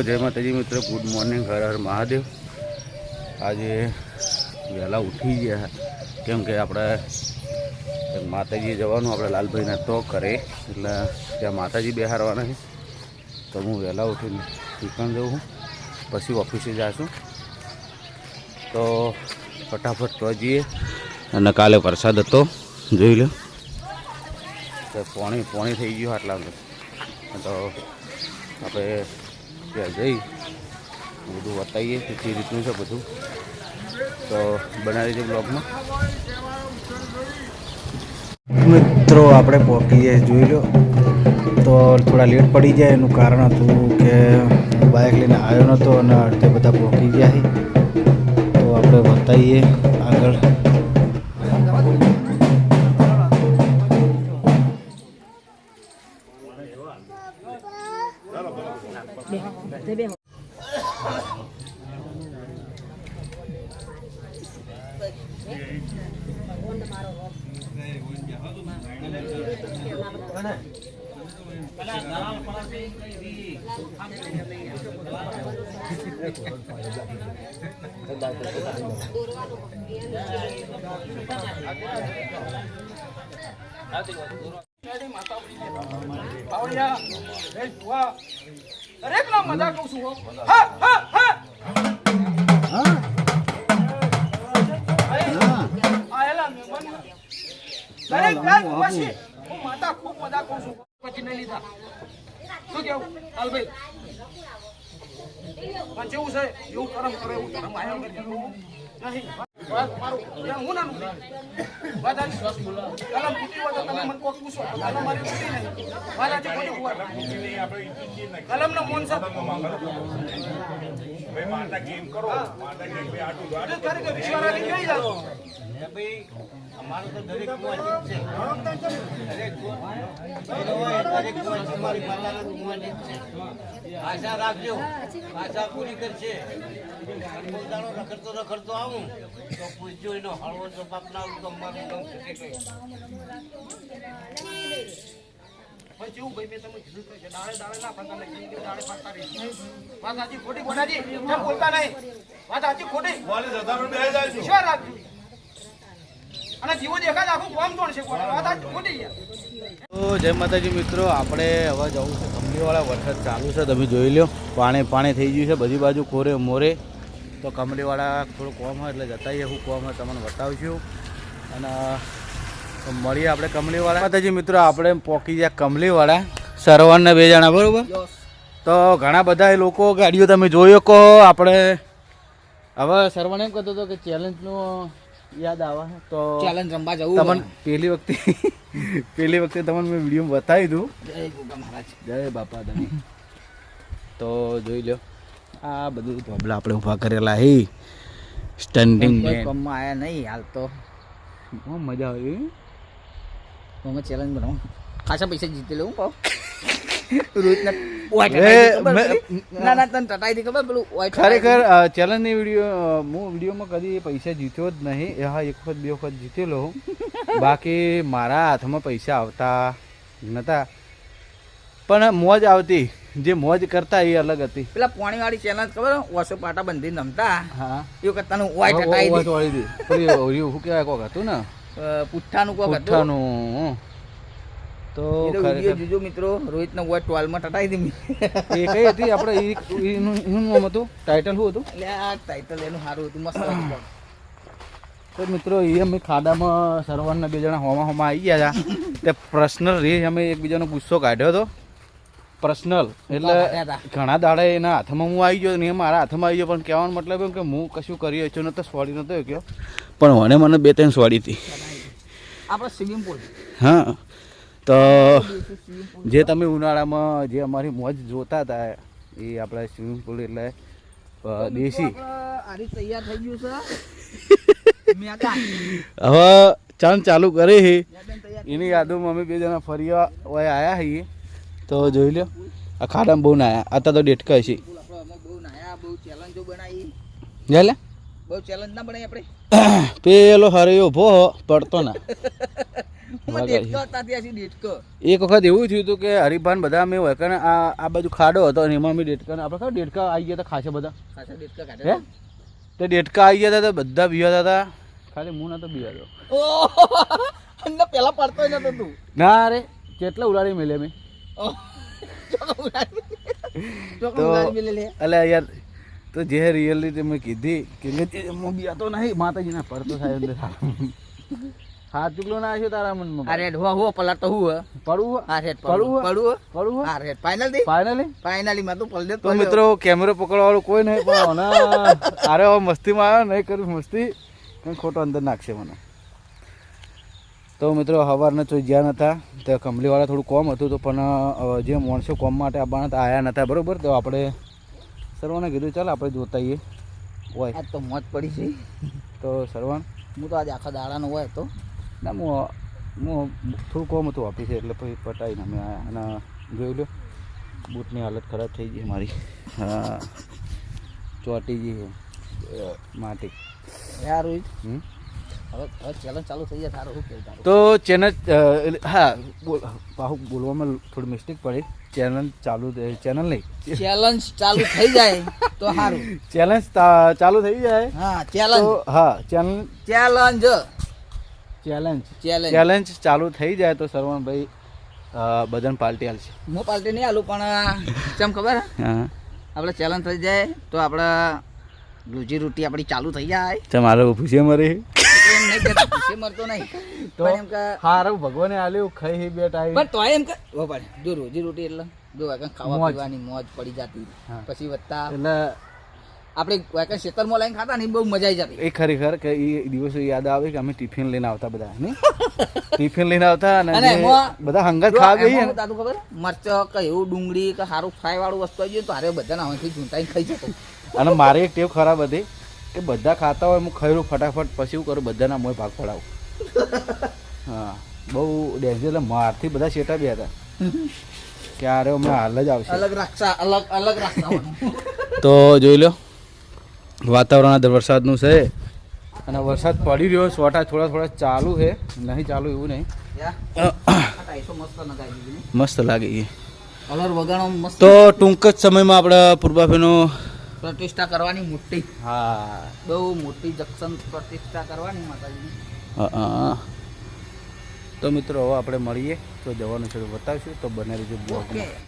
જય માતાજી મિત્રો, ગુડ મોર્નિંગ, હર હર મહાદેવ। આજે વહેલા ઉઠી ગયા કેમ કે આપણે માતાજી જવાનું, આપણે લાલભાઈના તો કરે એટલે ત્યાં માતાજી બેહારવાના છે। તો હું વહેલા ઉઠીને દુકાન જઉં છું, પછી ઓફિસે જાશું। તો ફટાફટ તો જઈએ। અને કાલે વરસાદ હતો, જોઈ લો તો પાણી થઈ ગયું આટલા। તો આપણે ત્યાં જઈ બધું બતાવીએ કે કઈ રીતનું છે બધું। તો બનાવી દેજો બ્લોગમાં। મિત્રો આપણે પહોંચી જાય, જોઈ લો તો થોડા લેટ પડી જાય। એનું કારણ હતું કે બાઇક લઈને આવ્યો નહોતો અને અડધે બધા પહોંચી ગયા છે। તો આપણે બતાવીએ આગળ। મજા કહું છું। માતા ખૂબ મજા કહું છું, પછી નહીં લીધા શું કેવું લાલભાઈ? પણ જેવું છે એવું કરમ કરે એવું ધર્મ આયો નહીં। હું ના કલમ ફૂટી હોય તો તમે મને કોક પૂછો, કલમ મારી ફૂટી નહીં, મારા જે કોઈ કલમ નો મોન સાહેબ માતા ગેમ કરો, માતા ગેમ બે આટું કરે કે વિશ્વાસ લઈ ગઈ જાવ ભાઈ। અમારું તો દરેક વાંચિત છે, દરેક મારી માતાનું વાંચિત છે। આશા રાખજો, આશા પૂરી કરશે। રખડતો આવું તો પૂછજો એનો હળવો તો બાપના તો મારું કામ થશે કઈ જેવું ભાઈ મેં તમે કીધું છે દાડે ના ફરતા નહીં, દાડે ફરતા રહી વાત સાચી ખોટી ગોડાજી કેમ બોલતા નહીં? વાત સાચી ખોટી બોલે જતા પણ બે જાય છે શું રાખજો અને જીવો દેખાય આખું કોમ તોડ છે વાત સાચી ખોટી યાર। તો જય માતાજી મિત્રો, આપણે હવે જવું છે કમલીવાળા। વરસાદ ચાલુ છે, તમે જોઈ લો, પાણી થઈ ગયું છે બધી બાજુ કોરે મોરે। તો કમલીવાળા થોડું કોમ હોય એટલે જતાઈએ, હું કોમ હોય તમને બતાવશું। અને મળીએ આપણે કમલીવાળા। માતાજી મિત્રો, આપણે પહોંચી ગયા કમલીવાળા, સરવણને 2 જણા બરોબર। તો ઘણા બધા લોકો ગાડીઓ તમે જોયો કહો। આપણે હવે સરવણ એમ કહેતો હતો કે ચેલેન્જનું યાદ આવે તો ચેલેન્જ રમવા જવું તમને પેલી વખતે તમને મેં વિડીયો બતાવી દઉં। જય ગોગા મહારાજ, જય બાપા તમે। તો જોઈ લો આ બધું ધોબલા આપણે ઊભા કરેલા હે સ્ટન્ડિંગ કમમાં આયા નહીં હાલ તો બહુ મજા આવી। હું ચેલેન્જ બનાવું, ખાસા પૈસા જીતી લઉં પાવ ખરેખર ચેલેન્જની વિડીયોમાં કદી પૈસા જીત્યો જ નહીં। હા, 1 વખત 2 વખત જીતેલો હું, બાકી મારા હાથમાં પૈસા આવતા નતા। પણ મોજ આવતી, જે મોજ કરતા એ અલગ હતી। પેલા પાણી વાળી ચેલેન્જ ખબર, ઓસો પાટા બંધીને રમતા, હા એવું કરતા શું કહેવાય કોક હતું ને પુઠ્ઠાનું કોક પુઠ્ઠાનું। તો જોજો મિત્રો, રોહિતને વોટ ટોલમાં ટટાઈ દી એ કઈ હતી આપણે એનું નામ હતું, ટાઇટલ શું હતું? એટલે આ ટાઇટલ એનું સારું હતું, મસ્ત હતું। તો મિત્રો એ અમે ખાડામાં સરવણના 2 જણા હોમાં આવી ગયા હતા। તે પર્સનલ રે અમે એકબીજાનો ગુસ્સો કાઢ્યો હતો, પર્સનલ એટલે ઘણા દાડા એના હાથમાં હું આવી ગયો ને એ મારા હાથમાં આવી ગયો। પણ કહેવાનો મતલબ એમ કે હું કશું કરી રહ્યો નતો, સોડી નતો કયો, પણ મને 2-3 સોડી હતી આપણે સ્વિમિંગ પુલ। હા, તો જે તમે ઉનાળામાં જે અમારી મોજ જોતા હતા એ આપણે સ્વિમિંગ પુલ એટલે દેશી તૈયાર થઈ ગયું છે। હવે ચાંદ ચાલુ કરે છે, એની યાદોમાં અમે 2 જણા ફરી આવ્યા છીએ। તો જોઈ લો આ ખાડામાં બહુ નાયા, आता તો ડેટકા છે બહુ નાયા, બહુ ચેલેન્જો બનાવી લે, બહુ ચેલેન્જ ના બનાવી આપણે। પેલો હરે ઉભો પડતો ના એક વખત એવું થયું હતું કે હરિભાન બધા અમે હોય કે આ બાજુ ખાડો હતો અને એમાં અમે ડેટકા આપણે ખબર ડેટકા આવી ગયા હતા ખાસા બધા હે તે ડેટકા આવી ગયા હતા તો બધા બીવાતા હતા ખાલી હું નતો બીવાતો પેલા પડતો નતો તું ના અરે કેટલા ઉડાડી મેલે મેં તો અલે યાર તો જે રિયલિટી મેં કીધી કે હું બીવાતો નહીં માતાજીના પડતો થાય અંદર હાથ ચૂકલો ના આવ્યો તારા મનમાં આ રેડ હો પલાટ તો હું પડવું આ રેડ પડવું પડવું આ રેડ ફાઇનલી માં તું પલડે તો મિત્રો કેમેરો પકડવા વાળું કોઈ નહીં પણ અરે હવે મસ્તીમાં આવ્યો નહીં કર્યું મસ્તી કંઈ ખોટો અંદર નાખશે મને તો મિત્રો સવારના તો જ્યાં નતા તો કંપનીવાળા થોડું કોમ હતું તો પણ જે માણસો કોમ માટે આવવાના હતા આવ્યા નતા બરાબર તો આપણે સરવાને કીધું ચાલ આપણે જોતા આવીએ હોય આજ તો મોજ પડી છે તો સરવાન હું તો આજે આખા દાડાનો હોય તો ના હું થોડું કોમ હતું ઓફિસે એટલે પછી પટાવીને અમે આવ્યા અને જોઈ લો બૂટની હાલત ખરાબ થઈ ગઈ મારી હા ચોટી ગઈ છે માટી યાર હવે ચેલેન્જ ચાલુ થઈ જાય તારું શું કહેવું તો ચેનલ હા બોલવામાં થોડી મિસ્ટેક પડી ચેનલ નહીં ચેલેન્જ ચાલુ થઈ જાય તો સારું ચેલેન્જ ચાલુ થઈ જાય હા ચેલેન્જ હા ચેલેન્જ ચાલુ થઈ જાય તો સરવણભાઈ બધાને પાર્ટી આલશે હું પાર્ટી નહીં આલું પણ કેમ ખબર હા આપણે ચેલેન્જ થઈ જાય તો આપણે રોજી રોટી આપણી ચાલુ થઈ જાય તમારે ભૂસે મરે એમ નહીં કે ભૂસે મરતો નહીં તો પણ એમ કે હારું ભગવાને આલ્યું ખાઈ બે ટાઈમ પણ તો એમ કે જો રોજી રોટી એટલે જો વાકન ખાવા પીવાની મોજ પડી જતી પછી વધતા એટલે આપણે વાકન ખેતરમાં લઈને ખાતા ને બહુ મજા આવી જતી એ ખરેખર કે એ દિવસો યાદ આવે કે અમે ટિફિન લઈને આવતા બધા નહીં ટિફિન લઈને આવતા અને બધા હંગાત ખાવા ગઈએ ને તારું ખબર મરચ કે એવું ડુંગળી કે સારું ફ્રાય વાળું વસ્તુ આવી જાય તો હારે બધાના અહીંથી ઝૂંટાઈને ખાઈ જતો અને મારી એક ટેવ ખરાબ હતી કે બધા ખાતા હોય હું ખાઈ ફટાફટ પછી હું કરું બધાના મોય ભાગ પડાવું હા બહુ ડેન્જર મારથી બધા શેટા બી હતા કે અરે હમણાં હાલ જ આવશે અલગ રાખતા તો જોઈ લો વાતાવરણ વરસાદનું છે અને વરસાદ પડી રહ્યો છોટા થોડા ચાલુ છે નહીં ચાલુ એવું નહીં મસ્ત લાગે એ કલર વગાડો મસ્ત તો ટૂંક જ સમયમાં આપણે પૂર્વાભીનો પ્રતિષ્ઠા કરવાની મોટી હા બહુ મોટી જંક્શન પ્રતિષ્ઠા કરવાની માતાજીની તો મિત્રો હવે આપણે મળીએ તો જવાનું છે બતાવશું તો બને રહેજો બ્લોગમાં